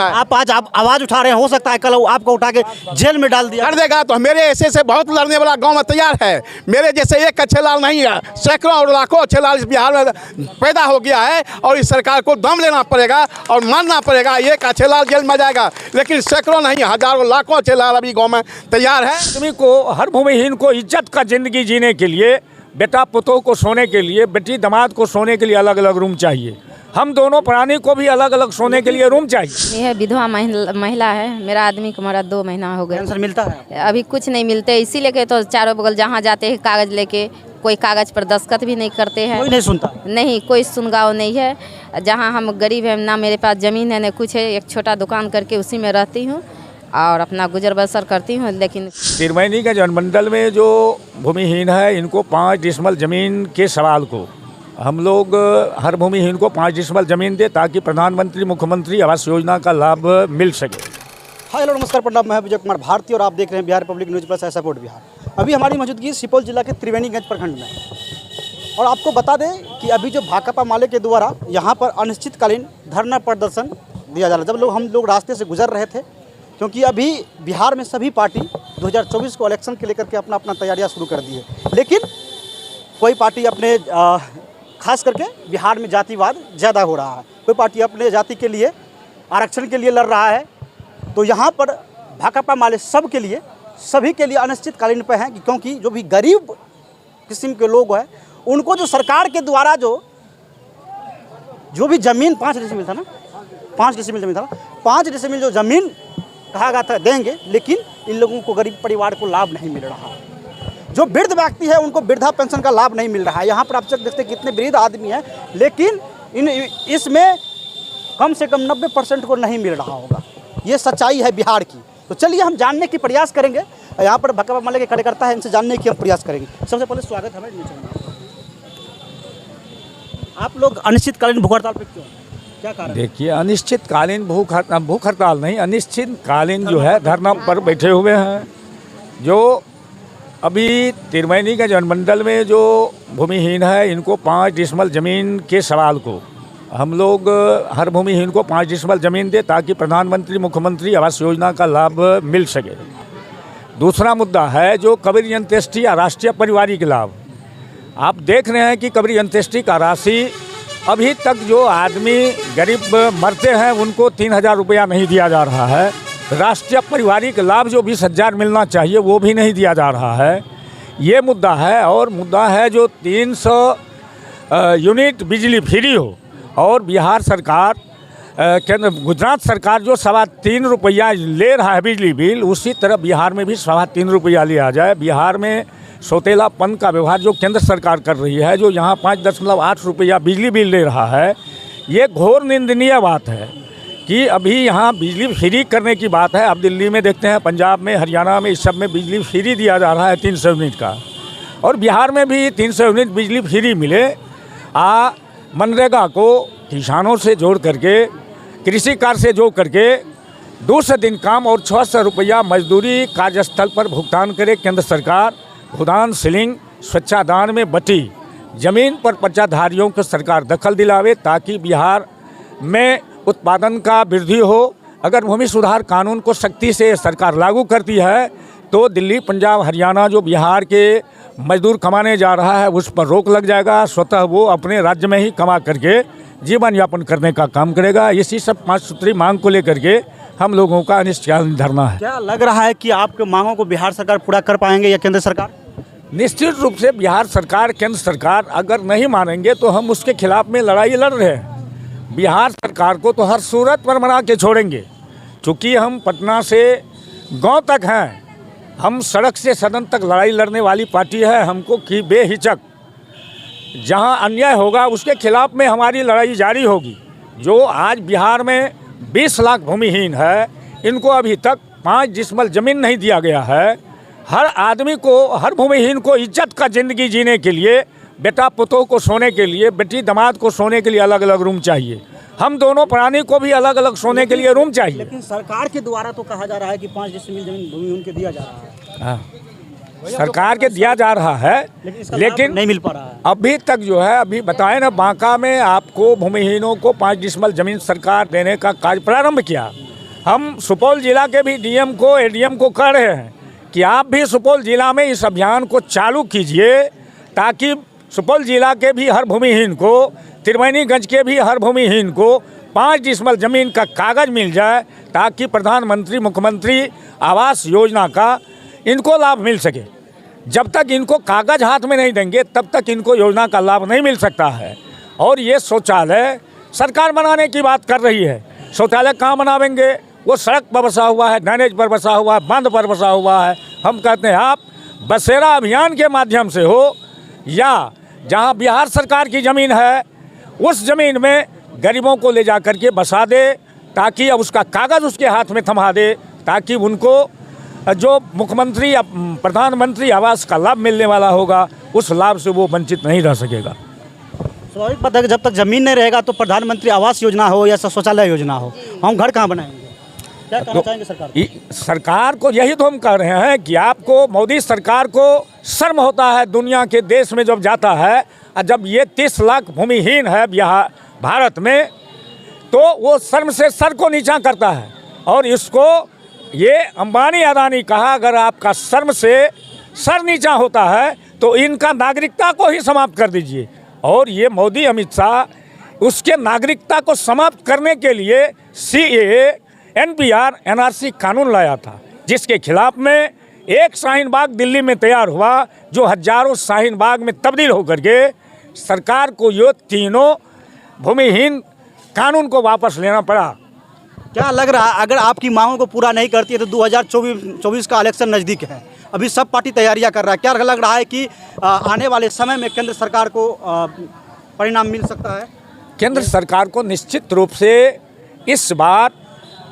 आप आज आप आवाज उठा रहे हैं, हो सकता है कल आपको उठा के जेल में डाल दिया कर देगा तो मेरे ऐसे से बहुत लड़ने वाला गांव में तैयार है। मेरे जैसे एक अच्छे लाल नहीं है, सैकड़ों और लाखों अच्छे लाल इस बिहार में पैदा हो गया है और इस सरकार को दम लेना पड़ेगा और मानना पड़ेगा। एक अच्छे लाल जेल में जाएगा, लेकिन सैकड़ों नहीं हजारों लाखों अच्छे लाल अभी गाँव में तैयार है। आदमी को, हर भूमिहीन को इज्जत का जिंदगी जीने के लिए, बेटा पुतों को सोने के लिए, बेटी दामाद को सोने के लिए अलग अलग रूम चाहिए। हम दोनों प्राणी को भी अलग अलग सोने के लिए रूम चाहिए। यह विधवा महिला है। मेरा आदमी को मरा 2 महीना हो गया। पेंशन मिलता है? अभी कुछ नहीं मिलते, इसीलिए के तो चारों बगल जहाँ जाते हैं कागज लेके, कोई कागज पर दस्तखत भी नहीं करते हैं। कोई नहीं सुनता? नहीं, कोई सुनगाव नहीं है। जहाँ हम गरीब हैं, ना मेरे पास ज़मीन है न कुछ है, एक छोटा दुकान करके उसी में रहती हूँ और अपना गुजर बसर करती हूँ। लेकिन तिरमैनी के जनमंडल में जो भूमिहीन है, इनको 5 डिसमल ज़मीन के सवाल को हम लोग हर भूमिहीन को 5 डिसमल ज़मीन दे, ताकि प्रधानमंत्री मुख्यमंत्री आवास योजना का लाभ मिल सके। हाय हेलो नमस्कार प्रणाम, मैं विजय कुमार भारती और आप देख रहे हैं Bihar public news plus support Bihar. अभी हमारी मौजूदगी सुपौल जिला के त्रिवेणीगंज प्रखंड में, और आपको बता दें कि अभी जो भाकपा माले के द्वारा यहाँ पर अनिश्चितकालीन धरना प्रदर्शन दिया जा रहा है। जब हम लोग रास्ते से गुजर रहे थे, क्योंकि अभी बिहार में सभी पार्टी 2024 को इलेक्शन के लेकर के अपना अपना तैयारियां शुरू कर दी है, लेकिन कोई पार्टी अपने खास करके बिहार में जातिवाद ज़्यादा हो रहा है, कोई पार्टी अपने जाति के लिए आरक्षण के लिए लड़ रहा है। तो यहाँ पर भाकपा माले सब के लिए, सभी के लिए अनिश्चितकालीन पे हैं, क्योंकि जो भी गरीब किस्म के लोग हैं उनको जो सरकार के द्वारा जो भी ज़मीन 5 डिसमिल था ना, 5 डिसमिल ज़मीन था ना, 5 डिसमिल जो ज़मीन कहा गया था देंगे, लेकिन इन लोगों को गरीब परिवार को लाभ नहीं मिल रहा। जो वृद्ध व्यक्ति है उनको वृद्धा पेंशन का लाभ नहीं मिल रहा है। यहाँ पर आप चेक देखते हैं कितने वृद्ध आदमी हैं, लेकिन इसमें कम से कम 90% को नहीं मिल रहा होगा। ये सच्चाई है बिहार की। तो चलिए हम जानने की प्रयास करेंगे, यहाँ पर भाकपा माले के कार्यकर्ता है, इनसे जानने की हम प्रयास करेंगे। सबसे पहले स्वागत है हमारे न्यूज़ में। आप लोग अनिश्चितकालीन भूख हड़ताल पर क्यों, क्या कारण? देखिए, अनिश्चितकालीन भूख हड़ताल नहीं, अनिश्चितकालीन जो है धरना पर बैठे हुए हैं। जो अभी तिरमैनी के जनमंडल में जो भूमिहीन है, इनको 5 डिसमल ज़मीन के सवाल को हम लोग हर भूमिहीन को 5 डिसमल ज़मीन दे, ताकि प्रधानमंत्री मुख्यमंत्री आवास योजना का लाभ मिल सके। दूसरा मुद्दा है जो कबीर अंत्येष्टि या राष्ट्रीय पारिवारिक लाभ। आप देख रहे हैं कि कबीर अंत्येष्टि का राशि अभी तक जो आदमी गरीब मरते हैं उनको 3000 रुपया नहीं दिया जा रहा है। राष्ट्रीय पारिवारिक लाभ जो 20,000 मिलना चाहिए वो भी नहीं दिया जा रहा है। ये मुद्दा है। और मुद्दा है जो 300 यूनिट बिजली फ्री हो, और बिहार सरकार केंद्र गुजरात सरकार जो 3.25 रुपया ले रहा है बिजली बिल, उसी तरह बिहार में भी 3.25 रुपया लिया जाए। बिहार में सौतेलापन का व्यवहार जो केंद्र सरकार कर रही है, जो यहाँ 5.8 रुपया बिजली बिल ले रहा है, ये घोर निंदनीय बात है कि अभी यहाँ बिजली फ्री करने की बात है। अब दिल्ली में देखते हैं, पंजाब में, हरियाणा में, इस सब में बिजली फ्री दिया जा रहा है 300 यूनिट का, और बिहार में भी 300 यूनिट बिजली फ्री मिले। मनरेगा को किसानों से जोड़ करके, कृषि कार्य से जोड़ करके 200 दिन काम और 600 रुपया मजदूरी कार्यस्थल पर भुगतान करे केंद्र सरकार। भूदान सीलिंग स्वच्छादान में बटी ज़मीन पर पर्चाधारियों को सरकार दखल दिलावे, ताकि बिहार में उत्पादन का वृद्धि हो। अगर भूमि सुधार कानून को सख्ती से सरकार लागू करती है तो दिल्ली, पंजाब, हरियाणा जो बिहार के मजदूर कमाने जा रहा है उस पर रोक लग जाएगा। स्वतः वो अपने राज्य में ही कमा करके जीवन यापन करने का काम करेगा। इसी सब 5 सूत्री मांग को लेकर के हम लोगों का अनिश्चितकालीन धरना है। क्या लग रहा है कि आपके मांगों को बिहार सरकार पूरा कर पाएंगे या केंद्र सरकार? निश्चित रूप से बिहार सरकार, केंद्र सरकार अगर नहीं मानेंगे तो हम उसके खिलाफ में लड़ाई लड़ रहे हैं। बिहार सरकार को तो हर सूरत पर मना के छोड़ेंगे। चूँकि हम पटना से गांव तक हैं, हम सड़क से सदन तक लड़ाई लड़ने वाली पार्टी है। हमको कि बेहिचक जहां अन्याय होगा उसके खिलाफ में हमारी लड़ाई जारी होगी। जो आज बिहार में 20 लाख भूमिहीन है, इनको अभी तक 5 डिसमिल ज़मीन नहीं दिया गया है। हर आदमी को, हर भूमिहीन को इज्जत का ज़िंदगी जीने के लिए, बेटा पुतों को सोने के लिए, बेटी दामाद को सोने के लिए अलग अलग रूम चाहिए। हम दोनों प्राणी को भी अलग अलग सोने के लिए रूम चाहिए। लेकिन सरकार के द्वारा तो कहा जा रहा है कि 5 डिसमिल ज़मीन भूमि उनके दिया जा रहा है। हाँ, सरकार के दिया जा रहा है, लेकिन नहीं मिल पा रहा है अभी तक। जो है अभी बताए ना, बांका में आपको भूमिहीनों को 5 डिसमिल ज़मीन सरकार देने का कार्य प्रारंभ किया। हम सुपौल जिला के भी डीएम को एडीएम को कह रहे हैं कि आप भी सुपौल जिला में इस अभियान को चालू कीजिए, ताकि सुपौल जिला के भी हर भूमिहीन को, त्रिवेणीगंज के भी हर भूमिहीन को 5 डिसमल ज़मीन का कागज़ मिल जाए, ताकि प्रधानमंत्री मुख्यमंत्री आवास योजना का इनको लाभ मिल सके। जब तक इनको कागज़ हाथ में नहीं देंगे तब तक इनको योजना का लाभ नहीं मिल सकता है। और ये शौचालय सरकार बनाने की बात कर रही है, शौचालय कहाँ बनावेंगे? वो सड़क पर बसा हुआ है, ड्रेनेज पर बसा हुआ है, बांध पर बसा हुआ है। हम कहते हैं आप बसेरा अभियान के माध्यम से हो, या जहाँ बिहार सरकार की ज़मीन है उस ज़मीन में गरीबों को ले जा करके बसा दे, ताकि अब उसका कागज़ उसके हाथ में थमा दे, ताकि उनको जो मुख्यमंत्री या प्रधानमंत्री आवास का लाभ मिलने वाला होगा उस लाभ से वो वंचित नहीं रह सकेगा। स्वाभाविक बात है कि जब तक ज़मीन नहीं रहेगा तो प्रधानमंत्री आवास योजना हो या शौचालय योजना हो, हम घर कहाँ बनाएंगे? क्या कहना चाहेंगे सरकार को? सरकार को यही तो हम कह रहे हैं कि आपको, मोदी सरकार को शर्म होता है दुनिया के देश में जब जाता है, और जब ये 30 लाख भूमिहीन है बिहार भारत में, तो वो शर्म से सर को नीचा करता है। और इसको ये अंबानी अदानी कहा, अगर आपका शर्म से सर नीचा होता है तो इनका नागरिकता को ही समाप्त कर दीजिए। और ये मोदी अमित शाह उसके नागरिकता को समाप्त करने के लिए CAA NPR NRC कानून लाया था, जिसके खिलाफ में एक शाहीन बाग दिल्ली में तैयार हुआ, जो हजारों शाहीन बाग में तब्दील होकर के सरकार को ये तीनों भूमिहीन कानून को वापस लेना पड़ा। क्या लग रहा है, अगर आपकी मांगों को पूरा नहीं करती है तो 2024 का इलेक्शन नज़दीक है, अभी सब पार्टी तैयारियां कर रहा है, क्या लग रहा है कि आने वाले समय में केंद्र सरकार को परिणाम मिल सकता है? केंद्र सरकार को निश्चित रूप से इस बार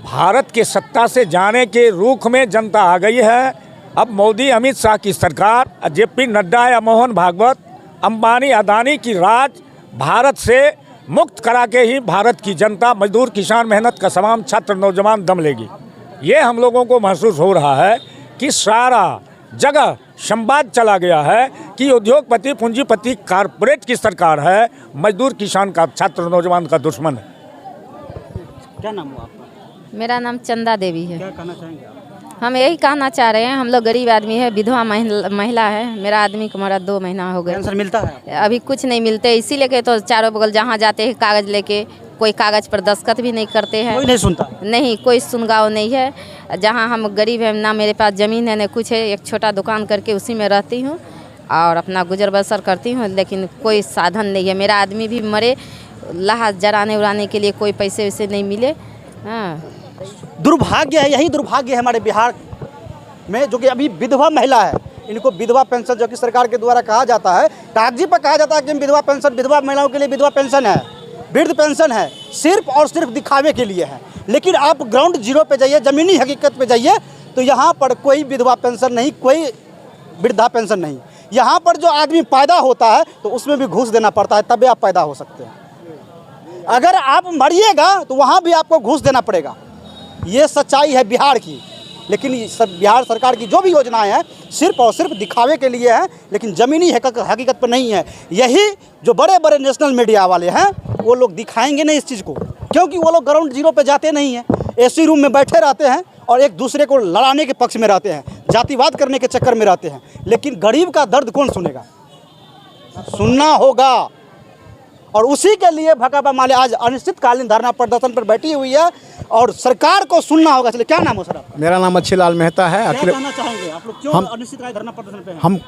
भारत के सत्ता से जाने के रुख में जनता आ गई है। अब मोदी अमित शाह की सरकार, JP नड्डा या मोहन भागवत, अंबानी अदानी की राज भारत से मुक्त करा के ही भारत की जनता, मजदूर, किसान, मेहनत का तमाम छात्र, नौजवान दम लेगी। ये हम लोगों को महसूस हो रहा है कि सारा जगह संवाद चला गया है कि उद्योगपति, पूंजीपति, कारपोरेट की सरकार है, मजदूर, किसान का, छात्र, नौजवान का दुश्मन है। क्या नाम हुआ आपका? मेरा नाम चंदा देवी है। क्या कहना चाहेंगे आप? हम यही कहना चाह रहे हैं, हम लोग गरीब आदमी है, विधवा महिला है, मेरा आदमी को मरा 2 महीना हो गया। पेंशन मिलता है? अभी कुछ नहीं मिलते, इसीलिए के तो चारों बगल जहाँ जाते हैं कागज़ लेके, कोई कागज़ पर दस्तखत भी नहीं करते हैं। कोई नहीं सुनता? नहीं, कोई सुनगाव नहीं है। जहाँ हम गरीब हैं, ना मेरे पास ज़मीन है, ना कुछ है, एक छोटा दुकान करके उसी में रहती हूँ और अपना गुजर बसर करती हूँ, लेकिन कोई साधन नहीं है। मेरा आदमी भी मरे, लाह जराने उड़ाने के लिए कोई पैसे वैसे नहीं मिले। हाँ, दुर्भाग्य है, यही दुर्भाग्य है हमारे बिहार में, जो कि अभी विधवा महिला है, इनको विधवा पेंशन जो कि सरकार के द्वारा कहा जाता है, कागजी पर कहा जाता है कि विधवा पेंशन, विधवा महिलाओं के लिए विधवा पेंशन है, वृद्ध पेंशन है, सिर्फ और सिर्फ दिखावे के लिए है। लेकिन आप ग्राउंड जीरो पे जाइए, ज़मीनी हकीकत पे जाइए, तो यहाँ पर कोई विधवा पेंशन नहीं, कोई वृद्धा पेंशन नहीं। यहाँ पर जो आदमी पैदा होता है तो उसमें भी घूस देना पड़ता है, तभी आप पैदा हो सकते हैं। अगर आप मरिएगा तो वहाँ भी आपको घूस देना पड़ेगा। ये सच्चाई है बिहार की। लेकिन सब बिहार सरकार की जो भी योजनाएं हैं सिर्फ और सिर्फ दिखावे के लिए हैं, लेकिन ज़मीनी हकीकत पर नहीं है। यही जो बड़े बड़े नेशनल मीडिया वाले हैं वो लोग दिखाएंगे नहीं इस चीज़ को, क्योंकि वो लोग ग्राउंड जीरो पे जाते नहीं हैं, AC रूम में बैठे रहते हैं और एक दूसरे को लड़ाने के पक्ष में रहते हैं, जातिवाद करने के चक्कर में रहते हैं। लेकिन गरीब का दर्द कौन सुनेगा? सुनना होगा। और उसी के लिए भाकपा माले आज अनिश्चितकालीन धरना प्रदर्शन पर बैठी हुई है और सरकार को सुनना होगा। इसलिए क्या नाम हो सर आपका? मेरा नाम अच्छी लाल मेहता है। क्या कहना चाहेंगे आप लोग, क्यों अनिश्चितकालीन धरना प्रदर्शन पे हैं? हम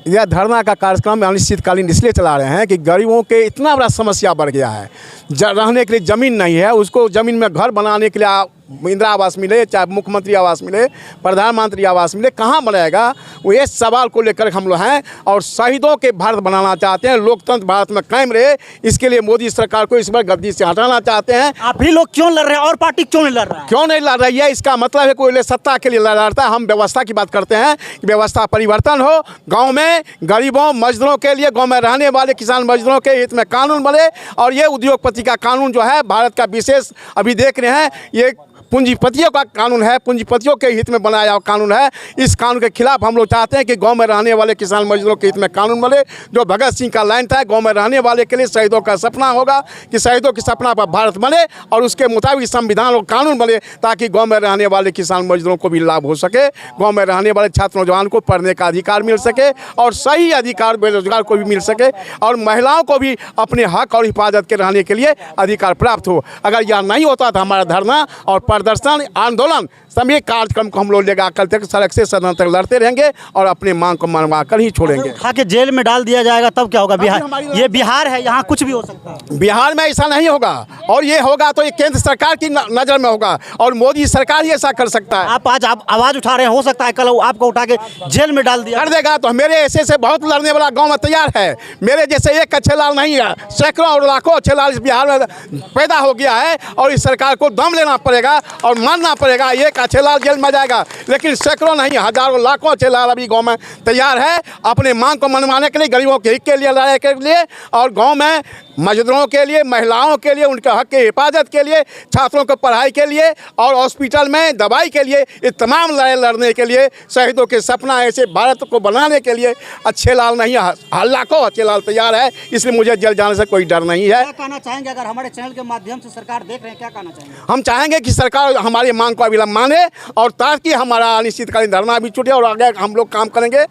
यह धरना का कार्यक्रम अनिश्चितकालीन इसलिए चला रहे हैं कि गरीबों के इतना बड़ा समस्या बढ़ गया है, रहने के लिए ज़मीन नहीं है, उसको ज़मीन में घर बनाने के लिए इंदिरा आवास मिले, चाहे मुख्यमंत्री आवास मिले, प्रधानमंत्री आवास मिले, कहाँ बनाएगा? वो ये सवाल को लेकर हम लोग हैं और शहीदों के भारत बनाना चाहते हैं, लोकतंत्र भारत में कायम रहे, इसके लिए मोदी सरकार को इस बार गद्दी से हटाना चाहते हैं। आप ही लोग क्यों लड़ रहे हैं और पार्टी क्यों नहीं लड़ रहा है? क्यों नहीं लड़ रही है? इसका मतलब है कोई सत्ता के लिए लड़ता है। हम व्यवस्था की बात करते हैं कि व्यवस्था परिवर्तन हो, गाँव में गरीबों मजदूरों के लिए, गाँव में रहने वाले किसान मजदूरों के हित में कानून बने। और ये उद्योगपति का कानून जो है भारत का विशेष, अभी देख रहे हैं ये पूंजीपतियों का कानून है, पूंजीपतियों के हित में बनाया हुआ कानून है। इस कानून के खिलाफ हम लोग चाहते हैं कि गांव में रहने वाले किसान मजदूरों के हित में कानून बने। जो भगत सिंह का लाइन था, गांव में रहने वाले के लिए शहीदों का सपना होगा कि शहीदों के सपना पर भारत बने और उसके मुताबिक संविधान और कानून बने, ताकि गांव में रहने वाले किसान मजदूरों को भी लाभ हो सके, गांव में रहने वाले छात्र नौजवान को पढ़ने का अधिकार मिल सके और सही अधिकार बेरोजगार को भी मिल सके और महिलाओं को भी अपने हक और हिफाजत के रहने के लिए अधिकार प्राप्त हो। अगर यह नहीं होता तो हमारा धरना और प्रदर्शन, आंदोलन, सभी कार्यक्रम को हम लोग लेकर कल तक सड़क से सदन तक लड़ते रहेंगे और अपने मांग को मनवा कर ही छोड़ेंगे। उठा के जेल में डाल दिया जाएगा तब क्या होगा? बिहार, ये बिहार है, यहाँ कुछ भी हो सकता है। बिहार में ऐसा नहीं होगा और ये होगा तो ये केंद्र सरकार की नज़र में होगा और मोदी सरकार ही ऐसा कर सकता है। आप आज आवाज़ उठा रहे हैं, हो सकता है कल आपको उठा के जेल में डाल दिया कर देगा तो मेरे ऐसे बहुत लड़ने वाला गांव में तैयार है। मेरे जैसे एक अच्छे लाल नहीं है, सैकड़ों और लाखों अच्छे लाल इस बिहार में पैदा हो गया है और इस सरकार को दम लेना पड़ेगा और मानना पड़ेगा। एक अच्छे लाल जेल में जाएगा, लेकिन सैकड़ों नहीं, हजारों लाखों अच्छे लाल अभी गाँव में तैयार है अपने मांग को मनवाने के लिए, गरीबों के हित के लिए लड़ाई के लिए और गाँव में मजदूरों के लिए, महिलाओं के लिए, उनके हक की हिफाजत के लिए, छात्रों को पढ़ाई के लिए और हॉस्पिटल में दवाई के लिए, ये तमाम लड़ाई लड़ने के लिए, शहीदों के सपना ऐसे भारत को बनाने के लिए अच्छे लाल नहीं, लाखों अच्छे लाल तैयार है। इसलिए मुझे जेल जाने से कोई डर नहीं है। क्या कहना चाहेंगे? अगर हमारे चैनल के माध्यम से सरकार देख रहे हैं, क्या कहना चाहेंगे? हम चाहेंगे कि सरकार हमारी मांग को अविलंब माने और ताकि हमारा अनिश्चितकालीन धरना भी छूटे और आगे हम लोग काम करेंगे।